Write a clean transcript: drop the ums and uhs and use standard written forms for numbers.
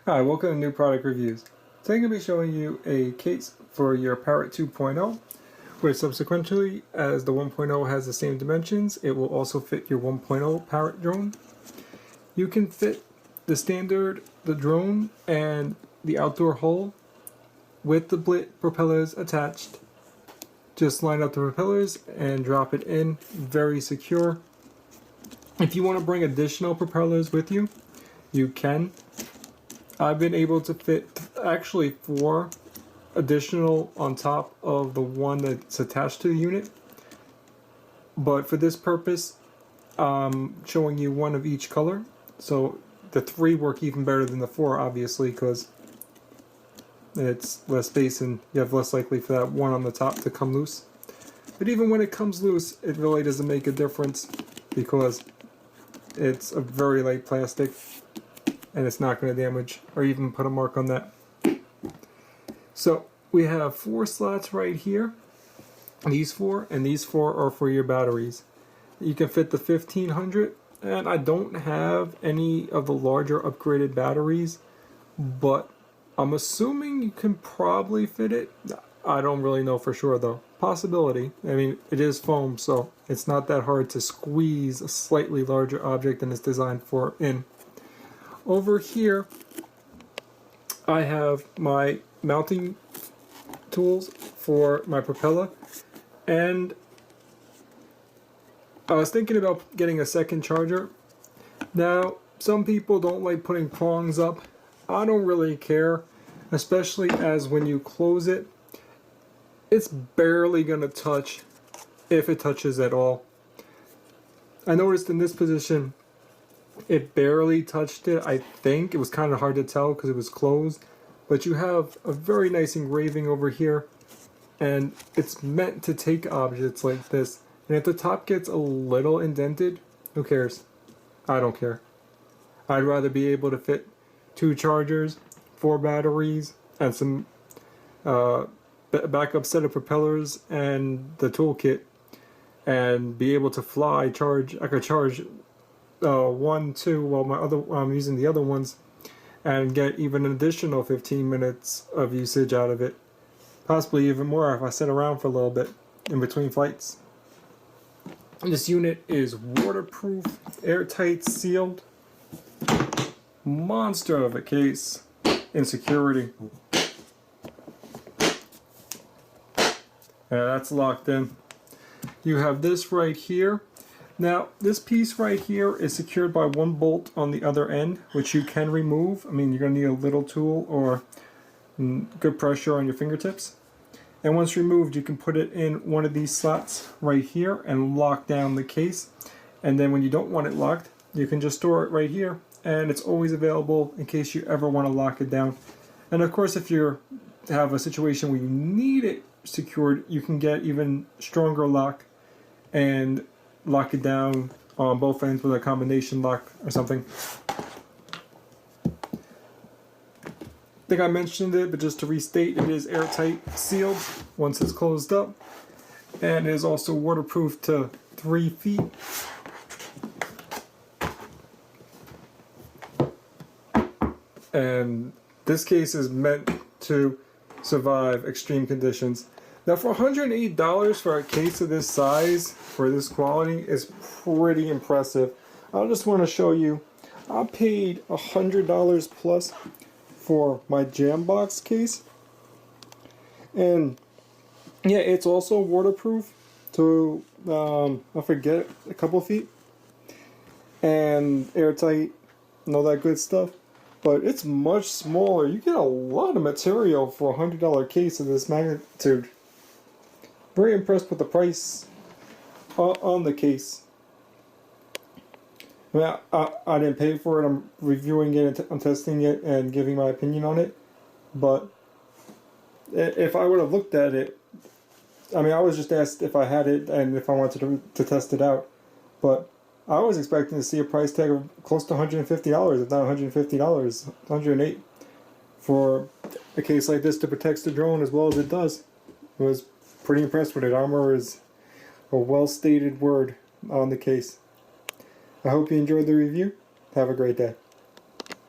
Hi, welcome to New Product Reviews. Today I'm going to be showing you a case for your Parrot 2.0, which subsequently, as the 1.0 has the same dimensions, it will also fit your 1.0 Parrot drone. You can fit the standard, the drone, and the outdoor hull with the blit propellers attached. Just line up the propellers and drop it in, very secure. If you want to bring additional propellers with you, you can. I've been able to fit actually 4 additional on top of the one that's attached to the unit. But for this purpose, I'm showing you one of each color. So the 3 work even better than the 4, obviously, because it's less space and you have less likely for that one on the top to come loose. But even when it comes loose, it really doesn't make a difference because it's a very light plastic and it's not going to damage or even put a mark on that. So we have 4 slots right here, these 4, and these 4 are for your batteries. You can fit the 1500, and I don't have any of the larger upgraded batteries, but I'm assuming you can probably fit it. I don't really know for sure though. Possibility. I mean, it is foam, so it's not that hard to squeeze a slightly larger object than it's designed for in. Over here, I have my mounting tools for my propeller, and I was thinking about getting a second charger. Now, some people don't like putting prongs up. I don't really care, especially as when you close it, it's barely going to touch, if it touches at all. I noticed in this position, it barely touched it. I think it was kind of hard to tell because it was closed, but you have a very nice engraving over here, and it's meant to take objects like this. And if the top gets a little indented, who cares? I don't care. I'd rather be able to fit 2 chargers, 4 batteries, and some backup set of propellers and the toolkit, and be able to fly. I could charge 1, 2 while I'm using the other ones, and get even an additional 15 minutes of usage out of it. Possibly even more if I sit around for a little bit in between flights. This unit is waterproof, airtight, sealed. Monster of a case in security. Yeah, that's locked in. You have this right here. Now, this piece right here is secured by 1 bolt on the other end, which you can remove. I mean, you're going to need a little tool or good pressure on your fingertips. And once removed, you can put it in one of these slots right here and lock down the case. And then when you don't want it locked, you can just store it right here, and it's always available in case you ever want to lock it down. And of course, if you have a situation where you need it secured, you can get even stronger lock and lock it down on both ends with a combination lock or something. I think I mentioned it, but just to restate, it is airtight, sealed once it's closed up, and it is also waterproof to 3 feet. And this case is meant to survive extreme conditions. Now, for $108 for a case of this size, for this quality, is pretty impressive. I just want to show you, I paid $100 plus for my Jambox case. And yeah, it's also waterproof to, I forget, a couple feet. And airtight and all that good stuff. But it's much smaller. You get a lot of material for a $100 case of this magnitude. Very impressed with the price on the case. I mean, I didn't pay for it. I'm reviewing it, I'm testing it, and giving my opinion on it. But if I would have looked at it, I mean, I was just asked if I had it and if I wanted to test it out. But I was expecting to see a price tag of close to $150, if not $150, $108 for a case like this to protect the drone as well as it does. I was pretty impressed with it. Armor is a well-stated word on the case. I hope you enjoyed the review. Have a great day.